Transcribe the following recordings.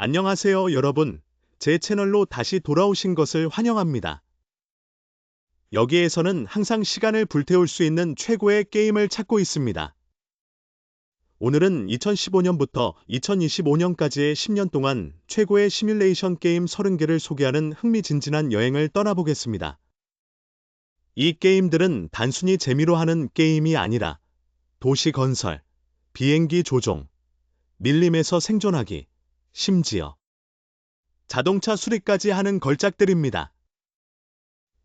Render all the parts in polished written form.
안녕하세요, 여러분. 제 채널로 다시 돌아오신 것을 환영합니다. 여기에서는 항상 시간을 불태울 수 있는 최고의 게임을 찾고 있습니다. 오늘은 2015년부터 2025년까지의 10년 동안 최고의 시뮬레이션 게임 30개를 소개하는 흥미진진한 여행을 떠나보겠습니다. 이 게임들은 단순히 재미로 하는 게임이 아니라 도시 건설, 비행기 조종, 밀림에서 생존하기, 심지어 자동차 수리까지 하는 걸작들입니다.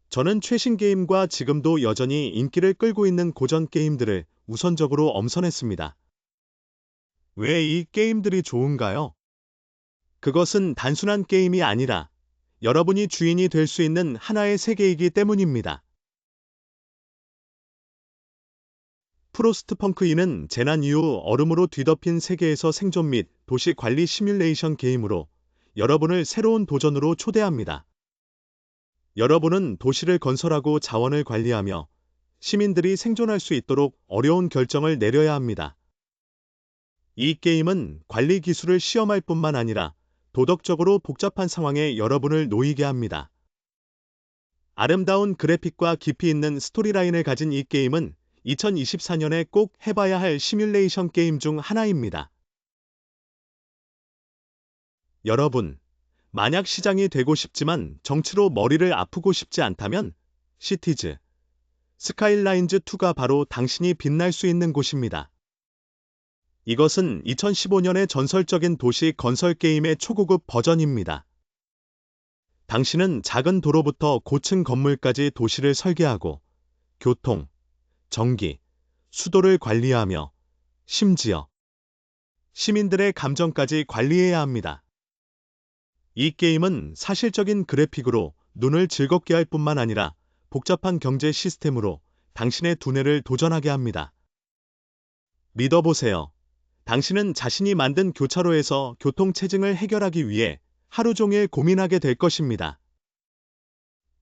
저는 최신 게임과 지금도 여전히 인기를 끌고 있는 고전 게임들을 우선적으로 엄선했습니다. 왜 이 게임들이 좋은가요? 그것은 단순한 게임이 아니라 여러분이 주인이 될 수 있는 하나의 세계이기 때문입니다. 프로스트펑크 2는 재난 이후 얼음으로 뒤덮인 세계에서 생존 및 도시 관리 시뮬레이션 게임으로 여러분을 새로운 도전으로 초대합니다. 여러분은 도시를 건설하고 자원을 관리하며 시민들이 생존할 수 있도록 어려운 결정을 내려야 합니다. 이 게임은 관리 기술을 시험할 뿐만 아니라 도덕적으로 복잡한 상황에 여러분을 놓이게 합니다. 아름다운 그래픽과 깊이 있는 스토리라인을 가진 이 게임은 2024년에 꼭 해봐야 할 시뮬레이션 게임 중 하나입니다. 여러분, 만약 시장이 되고 싶지만 정치로 머리를 아프고 싶지 않다면 시티즈 스카이라인즈2가 바로 당신이 빛날 수 있는 곳입니다. 이것은 2015년의 전설적인 도시 건설 게임의 초고급 버전입니다. 당신은 작은 도로부터 고층 건물까지 도시를 설계하고 교통, 전기, 수도를 관리하며 심지어 시민들의 감정까지 관리해야 합니다. 이 게임은 사실적인 그래픽으로 눈을 즐겁게 할 뿐만 아니라 복잡한 경제 시스템으로 당신의 두뇌를 도전하게 합니다. 믿어보세요. 당신은 자신이 만든 교차로에서 교통체증을 해결하기 위해 하루 종일 고민하게 될 것입니다.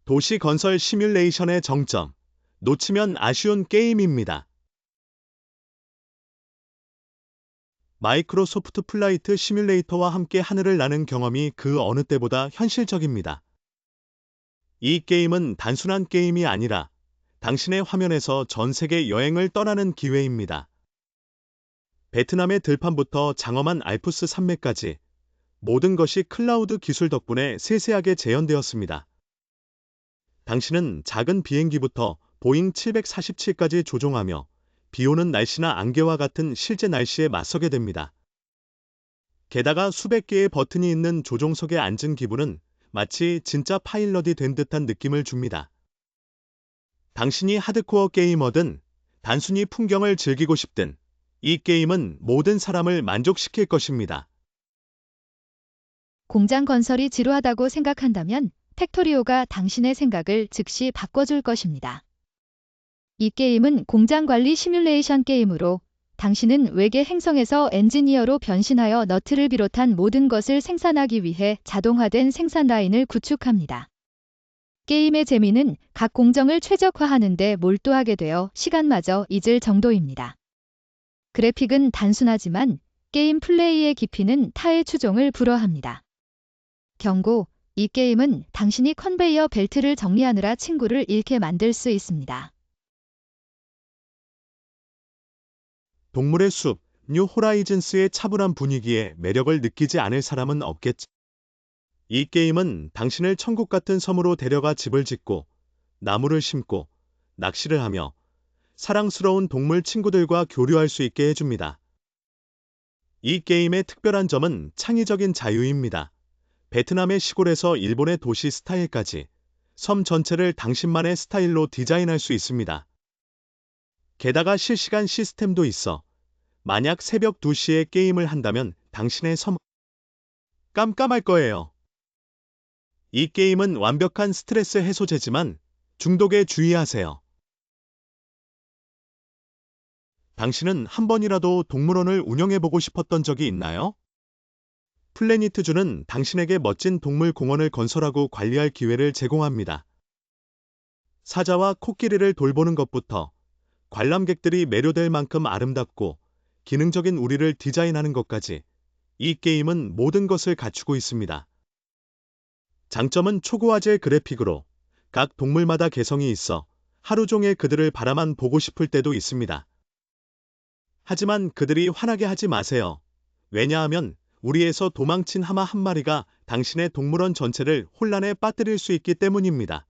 도시 건설 시뮬레이션의 정점, 놓치면 아쉬운 게임입니다. 마이크로소프트 플라이트 시뮬레이터와 함께 하늘을 나는 경험이 그 어느 때보다 현실적입니다. 이 게임은 단순한 게임이 아니라 당신의 화면에서 전 세계 여행을 떠나는 기회입니다. 베트남의 들판부터 장엄한 알프스 산맥까지 모든 것이 클라우드 기술 덕분에 세세하게 재현되었습니다. 당신은 작은 비행기부터 보잉 747까지 조종하며 비오는 날씨나 안개와 같은 실제 날씨에 맞서게 됩니다. 게다가 수백 개의 버튼이 있는 조종석에 앉은 기분은 마치 진짜 파일럿이 된 듯한 느낌을 줍니다. 당신이 하드코어 게이머든 단순히 풍경을 즐기고 싶든 이 게임은 모든 사람을 만족시킬 것입니다. 공장 건설이 지루하다고 생각한다면 팩토리오가 당신의 생각을 즉시 바꿔줄 것입니다. 이 게임은 공장 관리 시뮬레이션 게임으로 당신은 외계 행성에서 엔지니어로 변신하여 너트를 비롯한 모든 것을 생산하기 위해 자동화된 생산 라인을 구축합니다. 게임의 재미는 각 공정을 최적화하는 데 몰두하게 되어 시간마저 잊을 정도입니다. 그래픽은 단순하지만 게임 플레이의 깊이는 타의 추종을 불허합니다. 경고, 이 게임은 당신이 컨베이어 벨트를 정리하느라 친구를 잃게 만들 수 있습니다. 동물의 숲, 뉴 호라이즌스의 차분한 분위기에 매력을 느끼지 않을 사람은 없겠지. 이 게임은 당신을 천국 같은 섬으로 데려가 집을 짓고 나무를 심고 낚시를 하며 사랑스러운 동물 친구들과 교류할 수 있게 해줍니다. 이 게임의 특별한 점은 창의적인 자유입니다. 베트남의 시골에서 일본의 도시 스타일까지 섬 전체를 당신만의 스타일로 디자인할 수 있습니다. 게다가 실시간 시스템도 있어 만약 새벽 2시에 게임을 한다면 당신의 섬 깜깜할 거예요. 이 게임은 완벽한 스트레스 해소제지만 중독에 주의하세요. 당신은 한 번이라도 동물원을 운영해보고 싶었던 적이 있나요? 플래니트주는 당신에게 멋진 동물 공원을 건설하고 관리할 기회를 제공합니다. 사자와 코끼리를 돌보는 것부터 관람객들이 매료될 만큼 아름답고 기능적인 우리를 디자인하는 것까지 이 게임은 모든 것을 갖추고 있습니다. 장점은 초고화질 그래픽으로 각 동물마다 개성이 있어 하루 종일 그들을 바라만 보고 싶을 때도 있습니다. 하지만 그들이 화나게 하지 마세요. 왜냐하면 우리에서 도망친 하마 한 마리가 당신의 동물원 전체를 혼란에 빠뜨릴 수 있기 때문입니다.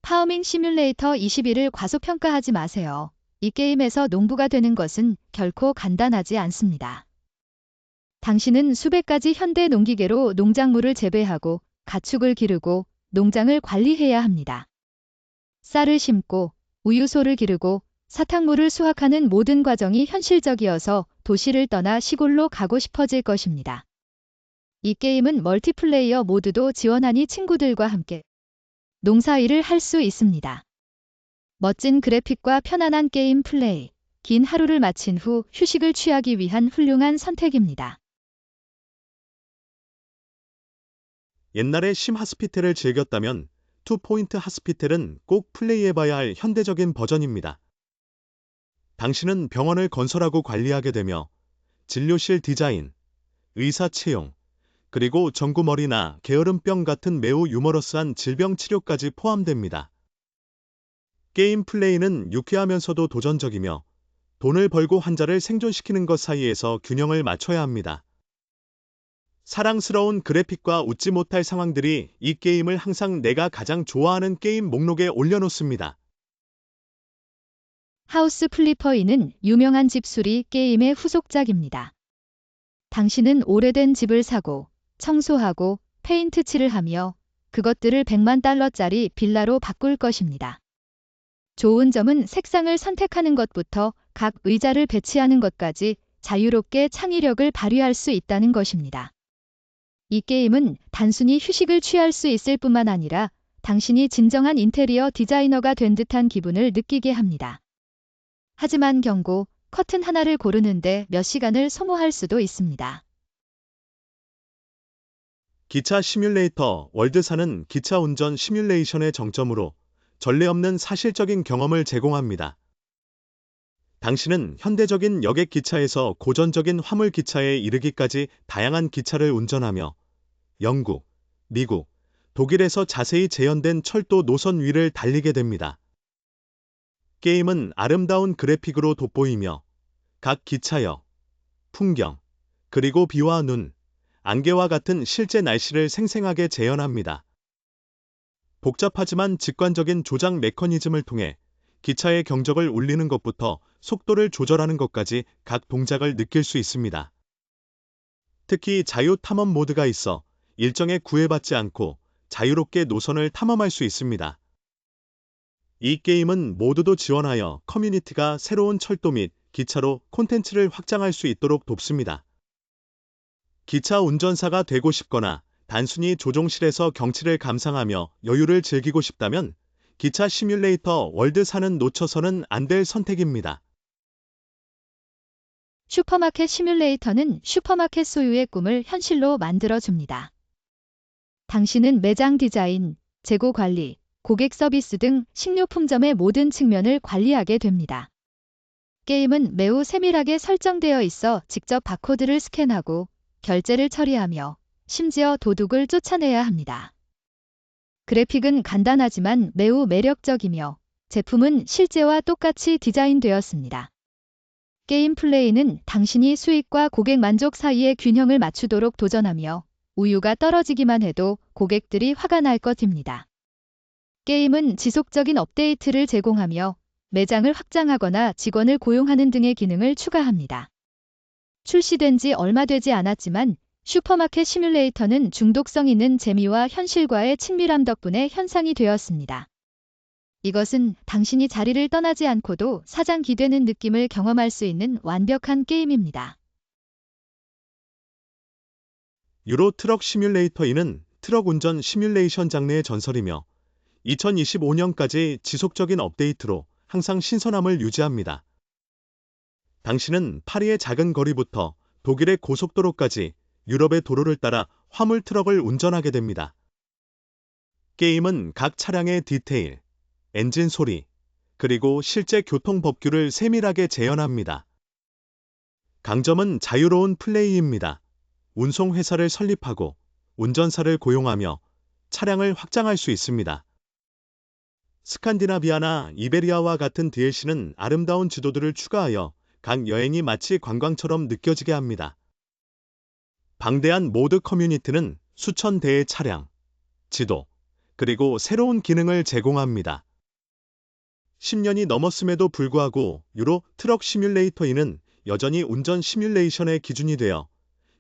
파밍 시뮬레이터 21을 과소평가하지 마세요. 이 게임에서 농부가 되는 것은 결코 간단하지 않습니다. 당신은 수백 가지 현대 농기계로 농작물을 재배하고 가축을 기르고 농장을 관리해야 합니다. 쌀을 심고 우유소를 기르고 사탕물을 수확하는 모든 과정이 현실적이어서 도시를 떠나 시골로 가고 싶어질 것입니다. 이 게임은 멀티플레이어 모드도 지원하니 친구들과 함께 농사일을 할 수 있습니다. 멋진 그래픽과 편안한 게임 플레이, 긴 하루를 마친 후 휴식을 취하기 위한 훌륭한 선택입니다. 옛날에 심 하스피텔을 즐겼다면 투포인트 하스피텔은 꼭 플레이해봐야 할 현대적인 버전입니다. 당신은 병원을 건설하고 관리하게 되며 진료실 디자인, 의사 채용, 그리고 전구머리나 게으름병 같은 매우 유머러스한 질병 치료까지 포함됩니다. 게임 플레이는 유쾌하면서도 도전적이며 돈을 벌고 환자를 생존시키는 것 사이에서 균형을 맞춰야 합니다. 사랑스러운 그래픽과 웃지 못할 상황들이 이 게임을 항상 내가 가장 좋아하는 게임 목록에 올려놓습니다. 하우스 플리퍼2는 유명한 집수리 게임의 후속작입니다. 당신은 오래된 집을 사고 청소하고 페인트 칠을 하며 그것들을 100만 달러짜리 빌라로 바꿀 것입니다. 좋은 점은 색상을 선택하는 것부터 각 의자를 배치하는 것까지 자유롭게 창의력을 발휘할 수 있다는 것입니다. 이 게임은 단순히 휴식을 취할 수 있을 뿐만 아니라 당신이 진정한 인테리어 디자이너가 된 듯한 기분을 느끼게 합니다. 하지만 경고, 커튼 하나를 고르는데 몇 시간을 소모할 수도 있습니다. 기차 시뮬레이터 월드사는 기차 운전 시뮬레이션의 정점으로 전례 없는 사실적인 경험을 제공합니다. 당신은 현대적인 여객 기차에서 고전적인 화물 기차에 이르기까지 다양한 기차를 운전하며 영국, 미국, 독일에서 자세히 재현된 철도 노선 위를 달리게 됩니다. 게임은 아름다운 그래픽으로 돋보이며 각 기차역, 풍경, 그리고 비와 눈, 안개와 같은 실제 날씨를 생생하게 재현합니다. 복잡하지만 직관적인 조작 메커니즘을 통해 기차의 경적을 울리는 것부터 속도를 조절하는 것까지 각 동작을 느낄 수 있습니다. 특히 자유 탐험 모드가 있어 일정에 구애받지 않고 자유롭게 노선을 탐험할 수 있습니다. 이 게임은 모두도 지원하여 커뮤니티가 새로운 철도 및 기차로 콘텐츠를 확장할 수 있도록 돕습니다. 기차 운전사가 되고 싶거나 단순히 조종실에서 경치를 감상하며 여유를 즐기고 싶다면 기차 시뮬레이터 월드사는 놓쳐서는 안 될 선택입니다. 슈퍼마켓 시뮬레이터는 슈퍼마켓 소유의 꿈을 현실로 만들어줍니다. 당신은 매장 디자인, 재고 관리, 고객 서비스 등 식료품점의 모든 측면을 관리하게 됩니다. 게임은 매우 세밀하게 설정되어 있어 직접 바코드를 스캔하고 결제를 처리하며 심지어 도둑을 쫓아내야 합니다. 그래픽은 간단하지만 매우 매력적이며 제품은 실제와 똑같이 디자인되었습니다. 게임 플레이는 당신이 수익과 고객 만족 사이의 균형을 맞추도록 도전하며 우유가 떨어지기만 해도 고객들이 화가 날 것입니다. 게임은 지속적인 업데이트를 제공하며 매장을 확장하거나 직원을 고용하는 등의 기능을 추가합니다. 출시된 지 얼마 되지 않았지만 슈퍼마켓 시뮬레이터는 중독성 있는 재미와 현실과의 친밀함 덕분에 현상이 되었습니다. 이것은 당신이 자리를 떠나지 않고도 사장 기되는 느낌을 경험할 수 있는 완벽한 게임입니다. 유로 트럭 시뮬레이터 2는 트럭 운전 시뮬레이션 장르의 전설이며 2025년까지 지속적인 업데이트로 항상 신선함을 유지합니다. 당신은 파리의 작은 거리부터 독일의 고속도로까지 유럽의 도로를 따라 화물 트럭을 운전하게 됩니다. 게임은 각 차량의 디테일, 엔진 소리, 그리고 실제 교통 법규를 세밀하게 재현합니다. 강점은 자유로운 플레이입니다. 운송회사를 설립하고 운전사를 고용하며 차량을 확장할 수 있습니다. 스칸디나비아나 이베리아와 같은 DLC는 아름다운 지도들을 추가하여 각 여행이 마치 관광처럼 느껴지게 합니다. 방대한 모드 커뮤니티는 수천 대의 차량, 지도, 그리고 새로운 기능을 제공합니다. 10년이 넘었음에도 불구하고 유로 트럭 시뮬레이터 2는 여전히 운전 시뮬레이션의 기준이 되어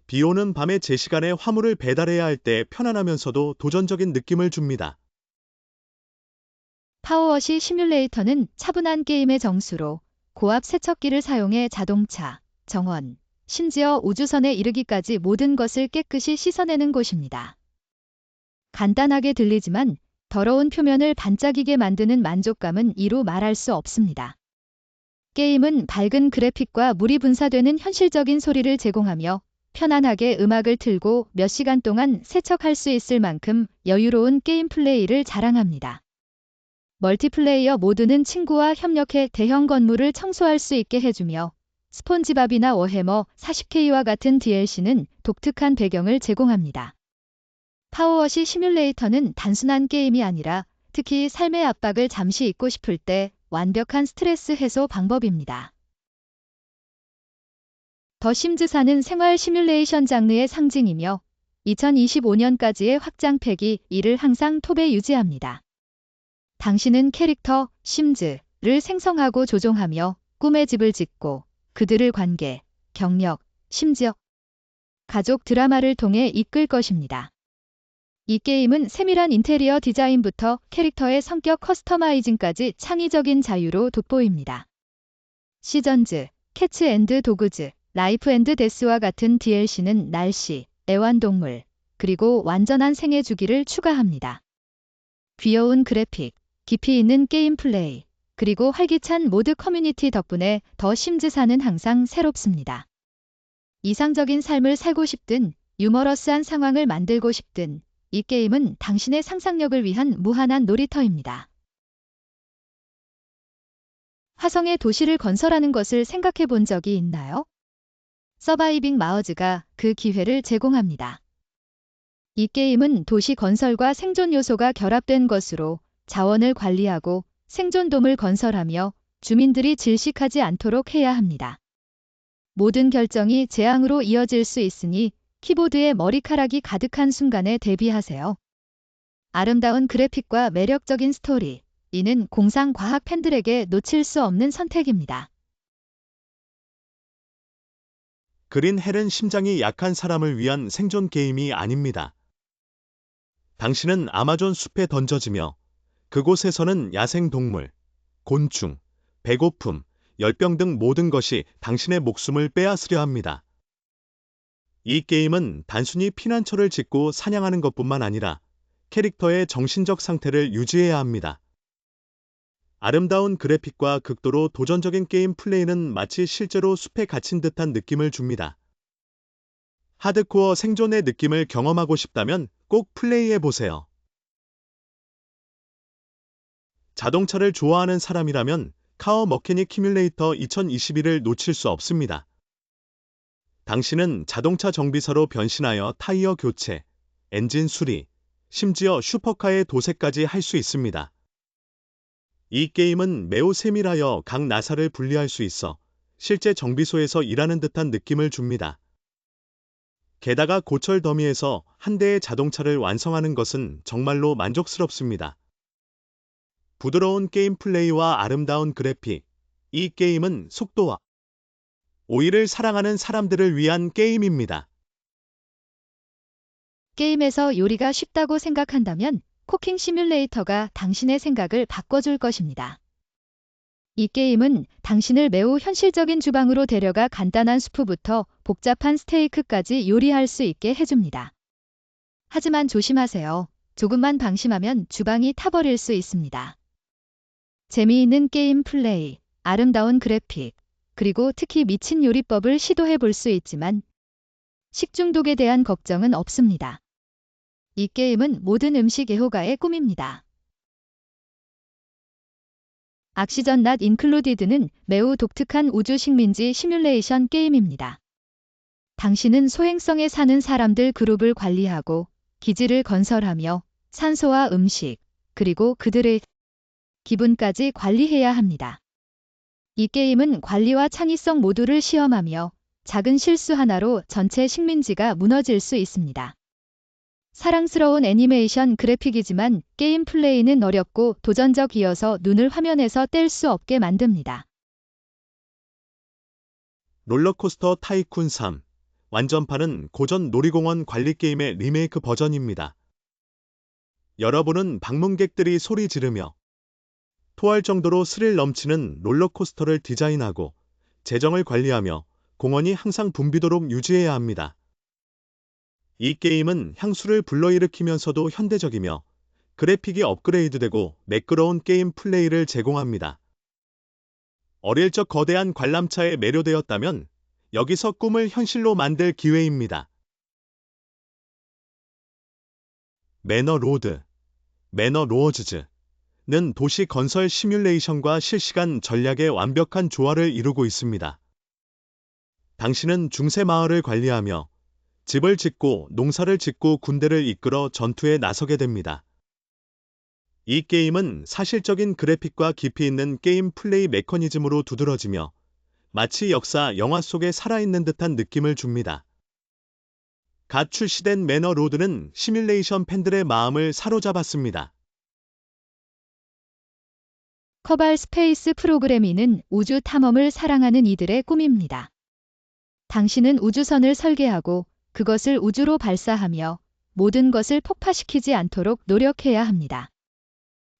비 오는 밤에 제 시간에 화물을 배달해야 할 때 편안하면서도 도전적인 느낌을 줍니다. 파워워시 시뮬레이터는 차분한 게임의 정수로 고압 세척기를 사용해 자동차, 정원, 심지어 우주선에 이르기까지 모든 것을 깨끗이 씻어내는 곳입니다. 간단하게 들리지만 더러운 표면을 반짝이게 만드는 만족감은 이루 말할 수 없습니다. 게임은 밝은 그래픽과 물이 분사되는 현실적인 소리를 제공하며 편안하게 음악을 틀고 몇 시간 동안 세척할 수 있을 만큼 여유로운 게임 플레이를 자랑합니다. 멀티플레이어 모드는 친구와 협력해 대형 건물을 청소할 수 있게 해주며 스폰지밥이나 워해머 40K와 같은 DLC는 독특한 배경을 제공합니다. 파워워시 시뮬레이터는 단순한 게임이 아니라 특히 삶의 압박을 잠시 잊고 싶을 때 완벽한 스트레스 해소 방법입니다. 더 심즈사는 생활 시뮬레이션 장르의 상징이며 2025년까지의 확장팩이 이를 항상 톱에 유지합니다. 당신은 캐릭터 심즈를 생성하고 조종하며 꿈의 집을 짓고 그들을 관계, 경력, 심지어 가족 드라마를 통해 이끌 것입니다. 이 게임은 세밀한 인테리어 디자인부터 캐릭터의 성격 커스터마이징까지 창의적인 자유로 돋보입니다. 시전즈, 캐츠 앤드 도그즈, 라이프 앤드 데스와 같은 DLC는 날씨, 애완동물, 그리고 완전한 생애 주기를 추가합니다. 귀여운 그래픽, 깊이 있는 게임 플레이, 그리고 활기찬 모드 커뮤니티 덕분에 더 심즈사는 항상 새롭습니다. 이상적인 삶을 살고 싶든 유머러스한 상황을 만들고 싶든 이 게임은 당신의 상상력을 위한 무한한 놀이터입니다. 화성에 도시를 건설하는 것을 생각해 본 적이 있나요? 서바이빙 마어즈가 그 기회를 제공합니다. 이 게임은 도시 건설과 생존 요소가 결합된 것으로 자원을 관리하고 생존돔을 건설하며 주민들이 질식하지 않도록 해야 합니다. 모든 결정이 재앙으로 이어질 수 있으니 키보드에 머리카락이 가득한 순간에 대비하세요. 아름다운 그래픽과 매력적인 스토리, 이는 공상과학 팬들에게 놓칠 수 없는 선택입니다. 그린 헬은 심장이 약한 사람을 위한 생존 게임이 아닙니다. 당신은 아마존 숲에 던져지며 그곳에서는 야생동물, 곤충, 배고픔, 열병 등 모든 것이 당신의 목숨을 빼앗으려 합니다. 이 게임은 단순히 피난처를 짓고 사냥하는 것뿐만 아니라 캐릭터의 정신적 상태를 유지해야 합니다. 아름다운 그래픽과 극도로 도전적인 게임 플레이는 마치 실제로 숲에 갇힌 듯한 느낌을 줍니다. 하드코어 생존의 느낌을 경험하고 싶다면 꼭 플레이해보세요. 자동차를 좋아하는 사람이라면 카어 머케닉 키뮬레이터 2021을 놓칠 수 없습니다. 당신은 자동차 정비사로 변신하여 타이어 교체, 엔진 수리, 심지어 슈퍼카의 도색까지 할 수 있습니다. 이 게임은 매우 세밀하여 각 나사를 분리할 수 있어 실제 정비소에서 일하는 듯한 느낌을 줍니다. 게다가 고철 더미에서 한 대의 자동차를 완성하는 것은 정말로 만족스럽습니다. 부드러운 게임 플레이와 아름다운 그래픽, 이 게임은 속도와 오일을 사랑하는 사람들을 위한 게임입니다. 게임에서 요리가 쉽다고 생각한다면 쿠킹 시뮬레이터가 당신의 생각을 바꿔줄 것입니다. 이 게임은 당신을 매우 현실적인 주방으로 데려가 간단한 수프부터 복잡한 스테이크까지 요리할 수 있게 해줍니다. 하지만 조심하세요. 조금만 방심하면 주방이 타버릴 수 있습니다. 재미있는 게임 플레이, 아름다운 그래픽, 그리고 특히 미친 요리법을 시도해 볼 수 있지만 식중독에 대한 걱정은 없습니다. 이 게임은 모든 음식 애호가의 꿈입니다. 악시전 not included는 매우 독특한 우주 식민지 시뮬레이션 게임입니다. 당신은 소행성에 사는 사람들 그룹을 관리하고 기지를 건설하며 산소와 음식, 그리고 그들의 기분까지 관리해야 합니다. 이 게임은 관리와 창의성 모두를 시험하며 작은 실수 하나로 전체 식민지가 무너질 수 있습니다. 사랑스러운 애니메이션 그래픽이지만 게임 플레이는 어렵고 도전적이어서 눈을 화면에서 뗄 수 없게 만듭니다. 롤러코스터 타이쿤 3. 완전판은 고전 놀이공원 관리 게임의 리메이크 버전입니다. 여러분은 방문객들이 소리 지르며 토할 정도로 스릴 넘치는 롤러코스터를 디자인하고 재정을 관리하며 공원이 항상 붐비도록 유지해야 합니다. 이 게임은 향수를 불러일으키면서도 현대적이며 그래픽이 업그레이드되고 매끄러운 게임 플레이를 제공합니다. 어릴 적 거대한 관람차에 매료되었다면 여기서 꿈을 현실로 만들 기회입니다. 매너 로드, 매너 로어즈는 도시 건설 시뮬레이션과 실시간 전략의 완벽한 조화를 이루고 있습니다. 당신은 중세 마을을 관리하며 집을 짓고 농사를 짓고 군대를 이끌어 전투에 나서게 됩니다. 이 게임은 사실적인 그래픽과 깊이 있는 게임 플레이 메커니즘으로 두드러지며 마치 역사 영화 속에 살아있는 듯한 느낌을 줍니다. 갓 출시된 매너 로드는 시뮬레이션 팬들의 마음을 사로잡았습니다. 커발 스페이스 프로그래미는 우주 탐험을 사랑하는 이들의 꿈입니다. 당신은 우주선을 설계하고 그것을 우주로 발사하며 모든 것을 폭파시키지 않도록 노력해야 합니다.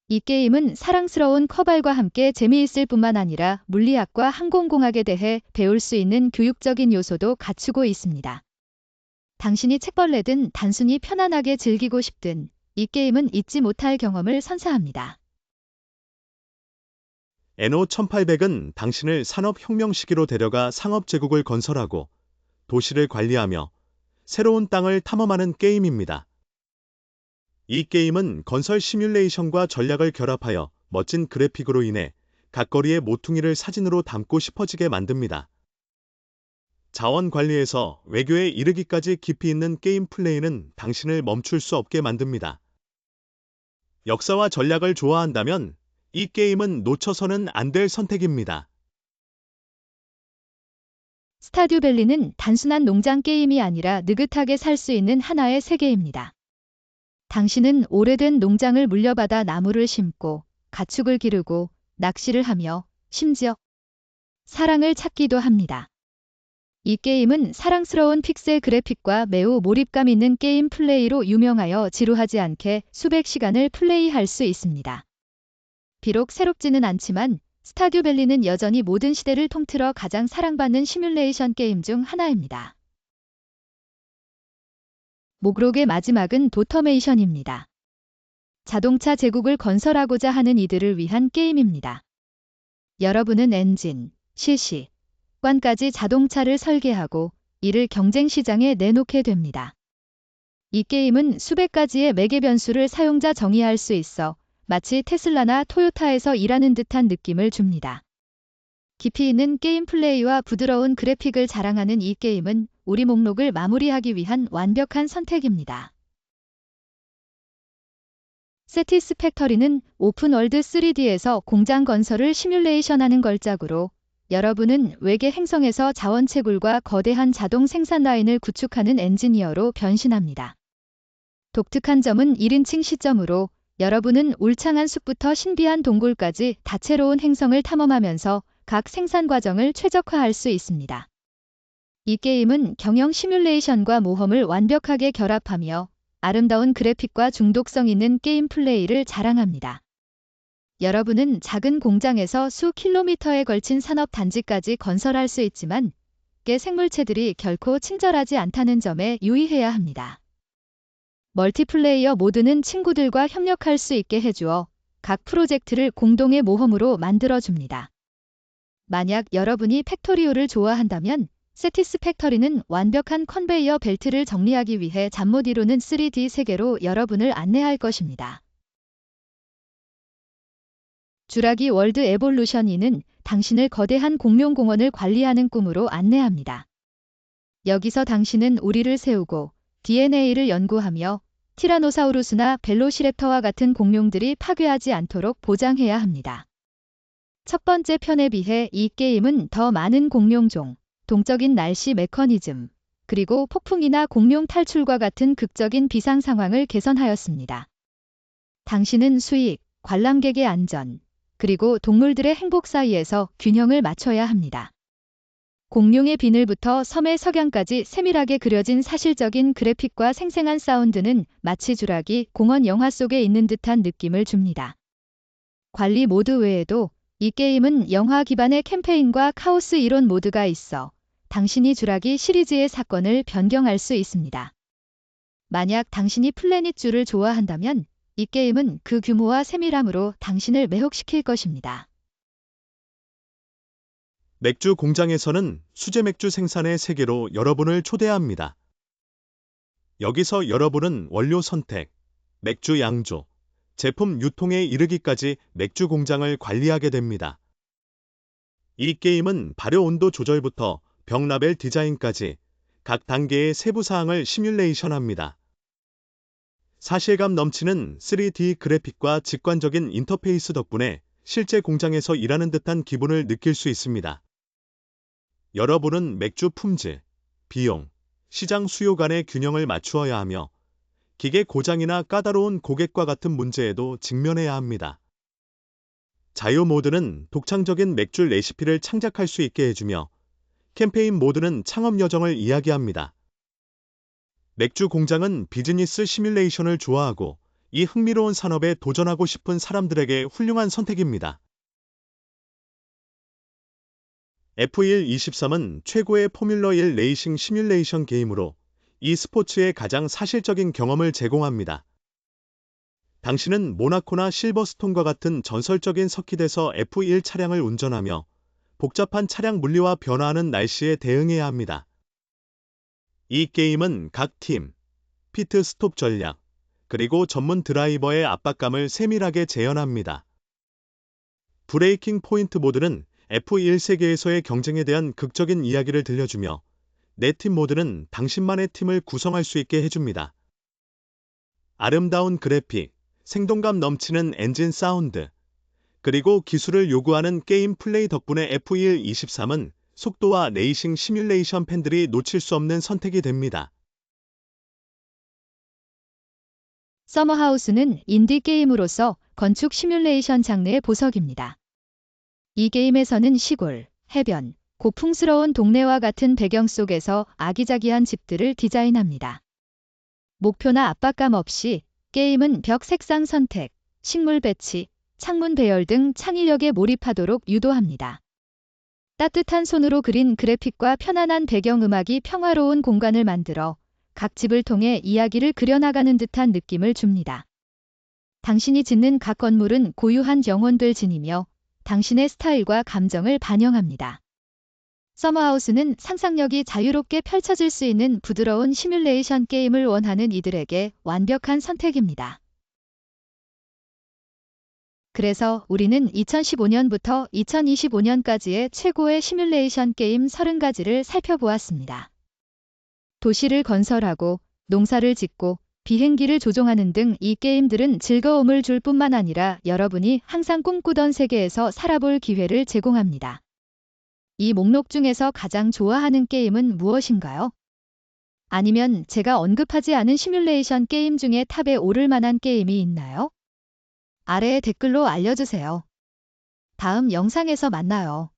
이 게임은 사랑스러운 커발과 함께 재미있을 뿐만 아니라 물리학과 항공공학에 대해 배울 수 있는 교육적인 요소도 갖추고 있습니다. 당신이 책벌레든 단순히 편안하게 즐기고 싶든 이 게임은 잊지 못할 경험을 선사합니다. NO 1800은 당신을 산업혁명 시기로 데려가 상업제국을 건설하고 도시를 관리하며 새로운 땅을 탐험하는 게임입니다. 이 게임은 건설 시뮬레이션과 전략을 결합하여 멋진 그래픽으로 인해 각거리의 모퉁이를 사진으로 담고 싶어지게 만듭니다. 자원 관리에서 외교에 이르기까지 깊이 있는 게임 플레이는 당신을 멈출 수 없게 만듭니다. 역사와 전략을 좋아한다면 이 게임은 놓쳐서는 안 될 선택입니다. 스타듀밸리는 단순한 농장 게임이 아니라 느긋하게 살 수 있는 하나의 세계입니다. 당신은 오래된 농장을 물려받아 나무를 심고 가축을 기르고 낚시를 하며 심지어 사랑을 찾기도 합니다. 이 게임은 사랑스러운 픽셀 그래픽과 매우 몰입감 있는 게임 플레이로 유명하여 지루하지 않게 수백 시간을 플레이할 수 있습니다. 비록 새롭지는 않지만 스타듀밸리는 여전히 모든 시대를 통틀어 가장 사랑받는 시뮬레이션 게임 중 하나입니다. 목록의 마지막은 도터메이션입니다. 자동차 제국을 건설하고자 하는 이들을 위한 게임입니다. 여러분은 엔진, 시시, 관까지 자동차를 설계하고 이를 경쟁 시장에 내놓게 됩니다. 이 게임은 수백 가지의 매개 변수를 사용자 정의할 수 있어 마치 테슬라나 토요타에서 일하는 듯한 느낌을 줍니다. 깊이 있는 게임 플레이와 부드러운 그래픽을 자랑하는 이 게임은 우리 목록을 마무리하기 위한 완벽한 선택입니다. 세티스팩터리는 오픈월드 3D에서 공장 건설을 시뮬레이션하는 걸작으로 여러분은 외계 행성에서 자원 채굴과 거대한 자동 생산 라인을 구축하는 엔지니어로 변신합니다. 독특한 점은 1인칭 시점으로 여러분은 울창한 숲부터 신비한 동굴까지 다채로운 행성을 탐험하면서 각 생산 과정을 최적화할 수 있습니다. 이 게임은 경영 시뮬레이션과 모험을 완벽하게 결합하며 아름다운 그래픽과 중독성 있는 게임 플레이를 자랑합니다. 여러분은 작은 공장에서 수 킬로미터에 걸친 산업 단지까지 건설할 수 있지만 개 생물체들이 결코 친절하지 않다는 점에 유의해야 합니다. 멀티플레이어 모드는 친구들과 협력할 수 있게 해주어 각 프로젝트를 공동의 모험으로 만들어줍니다. 만약 여러분이 팩토리오를 좋아한다면 세티스팩터리는 완벽한 컨베이어 벨트를 정리하기 위해 잠 못 이루는 3D 세계로 여러분을 안내할 것입니다. 주라기 월드 에볼루션 2는 당신을 거대한 공룡공원을 관리하는 꿈으로 안내합니다. 여기서 당신은 우리를 세우고 DNA를 연구하며 티라노사우루스나 벨로시랩터와 같은 공룡들이 파괴하지 않도록 보장해야 합니다. 첫 번째 편에 비해 이 게임은 더 많은 공룡종, 동적인 날씨 메커니즘, 그리고 폭풍이나 공룡 탈출과 같은 극적인 비상 상황을 개선하였습니다. 당신은 수익, 관람객의 안전, 그리고 동물들의 행복 사이에서 균형을 맞춰야 합니다. 공룡의 비늘부터 섬의 석양까지 세밀하게 그려진 사실적인 그래픽과 생생한 사운드는 마치 주라기 공원 영화 속에 있는 듯한 느낌을 줍니다. 관리 모드 외에도 이 게임은 영화 기반의 캠페인과 카오스 이론 모드가 있어 당신이 주라기 시리즈의 사건을 변경할 수 있습니다. 만약 당신이 플래닛주를 좋아한다면 이 게임은 그 규모와 세밀함으로 당신을 매혹시킬 것입니다. 맥주 공장에서는 수제 맥주 생산의 세계로 여러분을 초대합니다. 여기서 여러분은 원료 선택, 맥주 양조, 제품 유통에 이르기까지 맥주 공장을 관리하게 됩니다. 이 게임은 발효 온도 조절부터 병 라벨 디자인까지 각 단계의 세부 사항을 시뮬레이션합니다. 사실감 넘치는 3D 그래픽과 직관적인 인터페이스 덕분에 실제 공장에서 일하는 듯한 기분을 느낄 수 있습니다. 여러분은 맥주 품질, 비용, 시장 수요 간의 균형을 맞추어야 하며 기계 고장이나 까다로운 고객과 같은 문제에도 직면해야 합니다. 자유 모드는 독창적인 맥주 레시피를 창작할 수 있게 해주며 캠페인 모드는 창업 여정을 이야기합니다. 맥주 공장은 비즈니스 시뮬레이션을 좋아하고 이 흥미로운 산업에 도전하고 싶은 사람들에게 훌륭한 선택입니다. F1-23은 최고의 포뮬러 1 레이싱 시뮬레이션 게임으로 이 스포츠의 가장 사실적인 경험을 제공합니다. 당신은 모나코나 실버스톤과 같은 전설적인 서킷에서 F1 차량을 운전하며 복잡한 차량 물리와 변화하는 날씨에 대응해야 합니다. 이 게임은 각 팀, 피트 스톱 전략, 그리고 전문 드라이버의 압박감을 세밀하게 재현합니다. 브레이킹 포인트 모드는 F1 세계에서의 경쟁에 대한 극적인 이야기를 들려주며 내 팀 모드는 당신만의 팀을 구성할 수 있게 해줍니다. 아름다운 그래픽, 생동감 넘치는 엔진 사운드, 그리고 기술을 요구하는 게임 플레이 덕분에 F1-23은 속도와 레이싱 시뮬레이션 팬들이 놓칠 수 없는 선택이 됩니다. 서머하우스는 인디 게임으로서 건축 시뮬레이션 장르의 보석입니다. 이 게임에서는 시골, 해변, 고풍스러운 동네와 같은 배경 속에서 아기자기한 집들을 디자인합니다. 목표나 압박감 없이 게임은 벽 색상 선택, 식물 배치, 창문 배열 등 창의력에 몰입하도록 유도합니다. 따뜻한 손으로 그린 그래픽과 편안한 배경음악이 평화로운 공간을 만들어 각 집을 통해 이야기를 그려나가는 듯한 느낌을 줍니다. 당신이 짓는 각 건물은 고유한 영혼들 지니며 당신의 스타일과 감정을 반영합니다. 서머하우스는 상상력이 자유롭게 펼쳐질 수 있는 부드러운 시뮬레이션 게임을 원하는 이들에게 완벽한 선택입니다. 그래서 우리는 2015년부터 2025년까지의 최고의 시뮬레이션 게임 30가지를 살펴보았습니다. 도시를 건설하고 농사를 짓고 비행기를 조종하는 등 이 게임들은 즐거움을 줄 뿐만 아니라 여러분이 항상 꿈꾸던 세계에서 살아볼 기회를 제공합니다. 이 목록 중에서 가장 좋아하는 게임은 무엇인가요? 아니면 제가 언급하지 않은 시뮬레이션 게임 중에 탑에 오를 만한 게임이 있나요? 아래에 댓글로 알려주세요. 다음 영상에서 만나요.